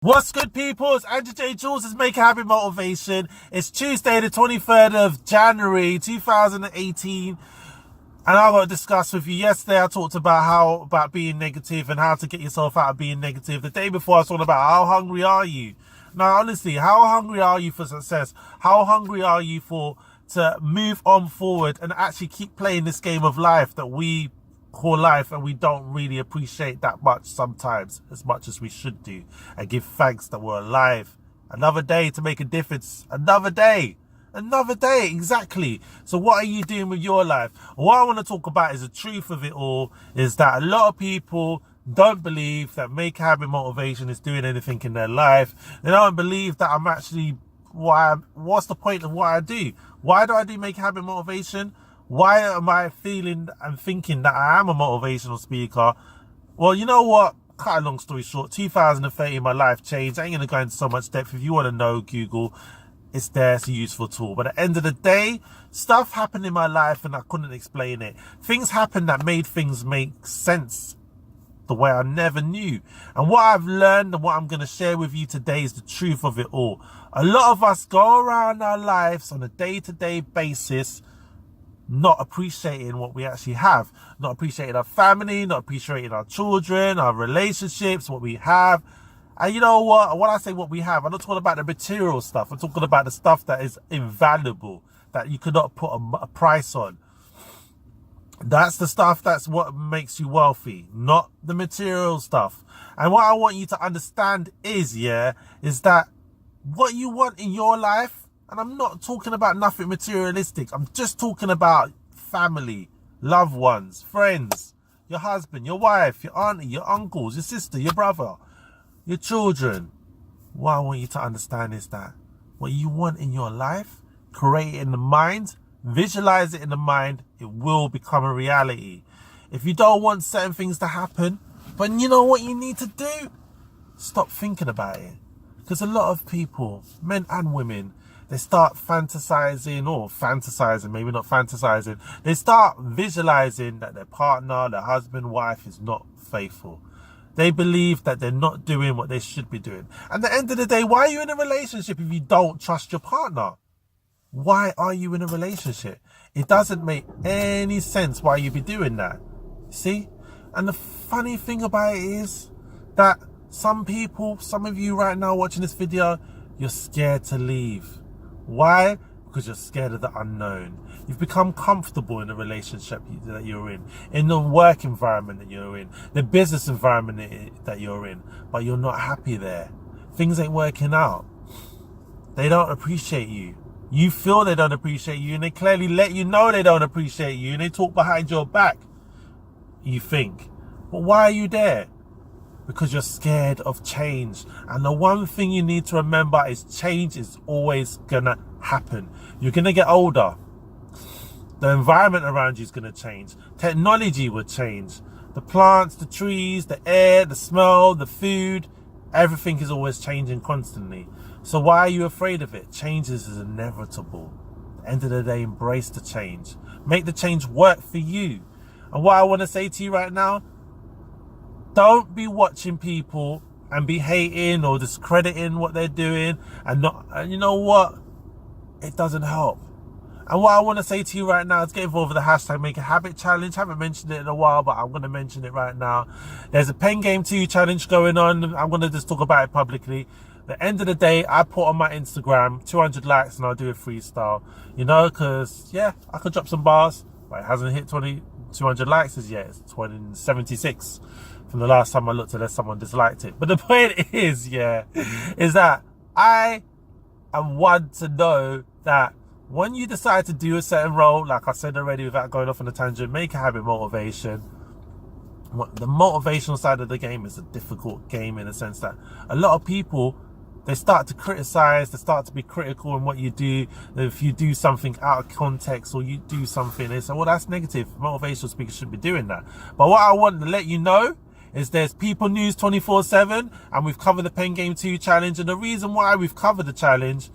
What's good, people? It's Andrew J. Jules' Make a Habit Motivation. It's Tuesday, the 23rd of January, 2018. And I want to discuss with you. Yesterday, I talked about being negative and how to get yourself out of being negative. The day before, I was talking about how hungry are you? Now, honestly, how hungry are you for success? How hungry are you to move on forward and actually keep playing this game of life that we call life, and we don't really appreciate that much sometimes, as much as we should do, and give thanks that we're alive. Another day to make a difference. Another day, exactly. So what are you doing with your life? What I want to talk about is the truth of it all, is that a lot of people don't believe that Make a Habit Motivation is doing anything in their life. They don't believe that I'm actually, what's the point of what I do? Why do I do Make a Habit Motivation? Why am I feeling and thinking that I am a motivational speaker? Well, you know what? Cut a long story short, 2013, my life changed. I ain't going to go into so much depth. If you want to know, Google. It's there. It's a useful tool. But at the end of the day, stuff happened in my life and I couldn't explain it. Things happened that made things make sense the way I never knew. And what I've learned and what I'm going to share with you today is the truth of it all. A lot of us go around our lives on a day-to-day basis not appreciating what we actually have, not appreciating our family, not appreciating our children, our relationships, what we have. And you know what? When I say what we have, I'm not talking about the material stuff. I'm talking about the stuff that is invaluable, that you cannot put a price on. That's the stuff that's what makes you wealthy, not the material stuff. And what I want you to understand is that what you want in your life, and I'm not talking about nothing materialistic. I'm just talking about family, loved ones, friends, your husband, your wife, your auntie, your uncles, your sister, your brother, your children. What I want you to understand is that what you want in your life, create it in the mind, visualize it in the mind, it will become a reality. If you don't want certain things to happen, but you know what you need to do? Stop thinking about it. Because a lot of people, men and women, they start fantasizing, maybe not fantasizing. They start visualizing that their partner, their husband, wife is not faithful. They believe that they're not doing what they should be doing. And at the end of the day, why are you in a relationship if you don't trust your partner? Why are you in a relationship? It doesn't make any sense why you be doing that. See? And the funny thing about it is that some of you right now watching this video, you're scared to leave. Why? Because you're scared of the unknown. You've become comfortable in the relationship that you're in the work environment that you're in, the business environment that you're in, but you're not happy there. Things ain't working out. They don't appreciate you. You feel they don't appreciate you, and they clearly let you know they don't appreciate you, and they talk behind your back, you think. But why are you there? Because you're scared of change. And the one thing you need to remember is change is always gonna happen. You're gonna get older. The environment around you is gonna change. Technology will change. The plants, the trees, the air, the smell, the food, everything is always changing constantly. So why are you afraid of it? Change is inevitable. At the end of the day, embrace the change. Make the change work for you. And what I want to say to you right now, don't be watching people and be hating or discrediting what they're doing and you know what? It doesn't help. And what I want to say to you right now is get involved with the hashtag Make a Habit Challenge. I haven't mentioned it in a while, but I'm going to mention it right now. There's a Pen Game 2 challenge going on. I'm going to just talk about it publicly. At the end of the day, I put on my Instagram 200 likes and I'll do a freestyle. You know, because, yeah, I could drop some bars, but it hasn't hit 200 likes as yet. It's 76 from the last time I looked, unless someone disliked it. But the point is that I am one to know that when you decide to do a certain role, like I said already without going off on a tangent, Make a Habit Motivation. The motivational side of the game is a difficult game in the sense that a lot of people, they start to criticize, they start to be critical in what you do. If you do something out of context or you do something, they say, well, that's negative. Motivational speakers shouldn't be doing that. But what I want to let you know is there's People News 24/7, and we've covered the Pen Game 2 challenge. And the reason why we've covered the challenge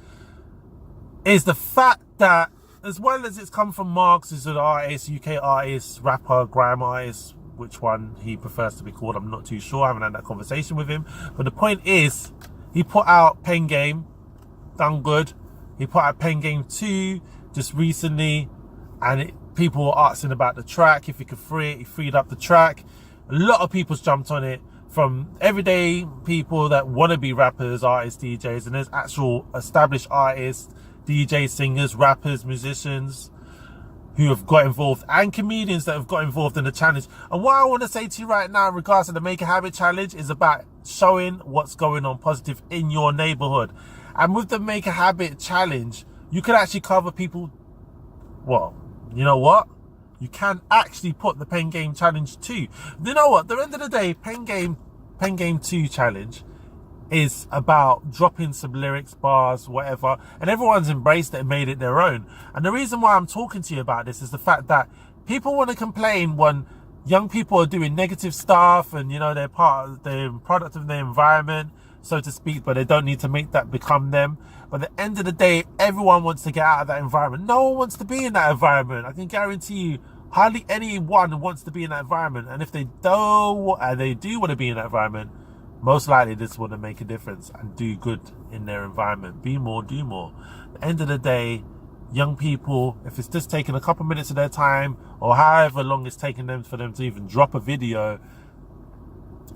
is the fact that, as well as it's come from Marks, who's an artist, UK artist, rapper, grime artist, which one he prefers to be called, I'm not too sure. I haven't had that conversation with him. But the point is He put out Pen Game, done good. He put out Pen Game 2 just recently, and people were asking about the track, if he could free it. He freed up the track. A lot of people's jumped on it, from everyday people that want to be rappers, artists, DJs, and there's actual established artists, DJs, singers, rappers, musicians who have got involved, and comedians that have got involved in the challenge. And what I want to say to you right now in regards to the Make a Habit challenge is about showing what's going on positive in your neighborhood. And with the Make a Habit challenge, you could actually cover people. Well, you know what? You can actually put the Pen Game challenge 2. You know what? At the end of the day, Pen Game 2 challenge is about dropping some lyrics, bars, whatever, and everyone's embraced it and made it their own. And the reason why I'm talking to you about this is the fact that people want to complain when young people are doing negative stuff, and they're product of their environment, so to speak, but they don't need to make that become them. But at the end of the day, everyone wants to get out of that environment. No one wants to be in that environment. I can guarantee you, hardly anyone wants to be in that environment. And if they do want to be in that environment, most likely this will make a difference and do good in their environment. Be more, do more. At the end of the day, young people, if it's just taking a couple minutes of their time, or however long it's taking them for them to even drop a video,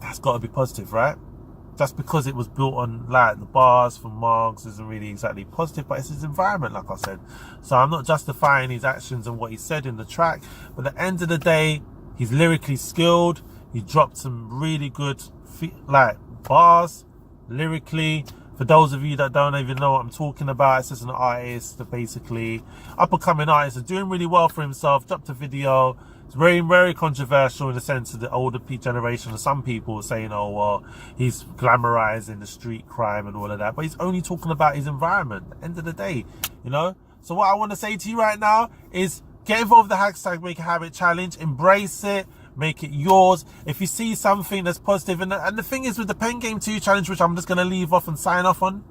that's got to be positive, right? Just because it was built on like the bars from Marks isn't really exactly positive, but it's his environment, like I said. So I'm not justifying his actions and what he said in the track, but at the end of the day, he's lyrically skilled. He dropped some really good like bars lyrically. For those of you that don't even know what I'm talking about, it's just an artist that basically, up-and-coming artist, is doing really well for himself, dropped a video. It's very, very controversial in the sense of the older generation, and some people are saying, oh, well, he's glamorizing the street crime and all of that, but he's only talking about his environment at the end of the day, So what I want to say to you right now is get involved with the hashtag Make a Habit challenge, embrace it, make it yours. If you see something that's positive, and the thing is with the Pen Game 2 challenge, which I'm just going to leave off and sign off on,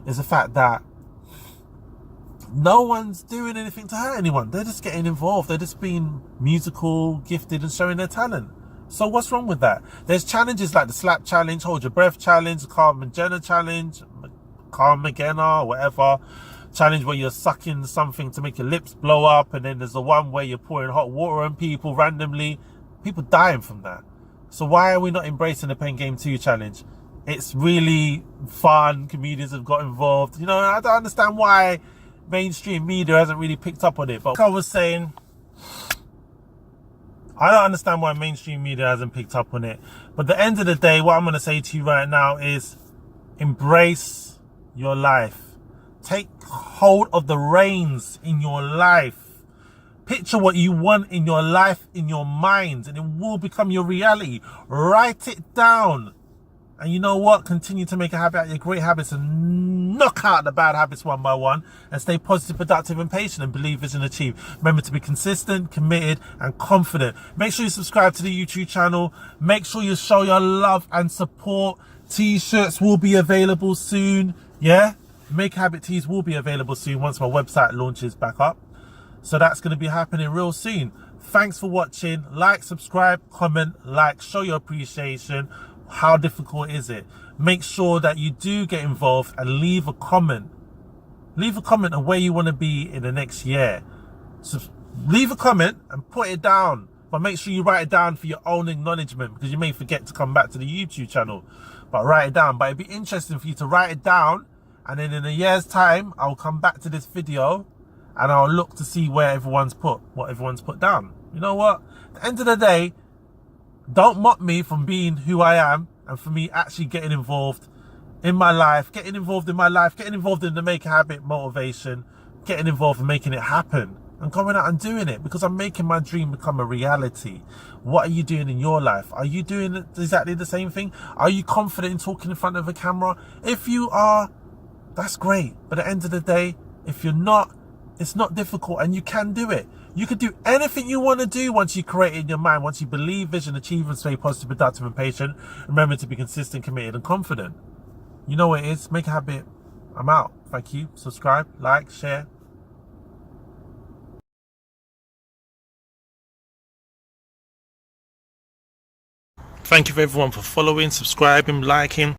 is the fact that no one's doing anything to hurt anyone. They're just getting involved. They're just being musical, gifted, and showing their talent. So what's wrong with that? There's challenges like the slap challenge, hold your breath challenge, Carl McGenna challenge, whatever challenge, where you're sucking something to make your lips blow up, and then there's the one where you're pouring hot water on people randomly. People dying from that. So why are we not embracing the Pen Game 2 challenge? It's really fun. Comedians have got involved. I don't understand why mainstream media hasn't really picked up on it. But like I was saying, I don't understand why mainstream media hasn't picked up on it. But at the end of the day, what I'm going to say to you right now is embrace your life. Take hold of the reins in your life. Picture what you want in your life, in your mind, and it will become your reality. Write it down. And you know what? Continue to make a habit out of your great habits and knock out the bad habits one by one, and stay positive, productive, and patient, and believe vision achieve. Remember to be consistent, committed, and confident. Make sure you subscribe to the YouTube channel. Make sure you show your love and support. T-shirts will be available soon. Make Habit tees will be available soon once my website launches back up. So that's going to be happening real soon. Thanks for watching. Like, subscribe, comment, show your appreciation. How difficult is it? Make sure that you do get involved and leave a comment. Leave a comment on where you want to be in the next year. So leave a comment and put it down. But make sure you write it down for your own acknowledgement, because you may forget to come back to the YouTube channel. But write it down. But it'd be interesting for you to write it down. And then in a year's time, I'll come back to this video and I'll look to see what everyone's put down. You know what? At the end of the day, don't mock me from being who I am, and for me actually getting involved in my life, getting involved in the Make a Habit motivation, getting involved in making it happen, and going out and doing it, because I'm making my dream become a reality. What are you doing in your life? Are you doing exactly the same thing? Are you confident in talking in front of a camera? If you are, that's great. But at the end of the day, if you're not, it's not difficult, and you can do it. You can do anything you want to do once you create it in your mind, once you believe, vision, achieve, and stay positive, productive, and patient. Remember to be consistent, committed, and confident. You know what it is. Make a habit. I'm out. Thank you. Subscribe, like, share. Thank you for everyone for following, subscribing, liking.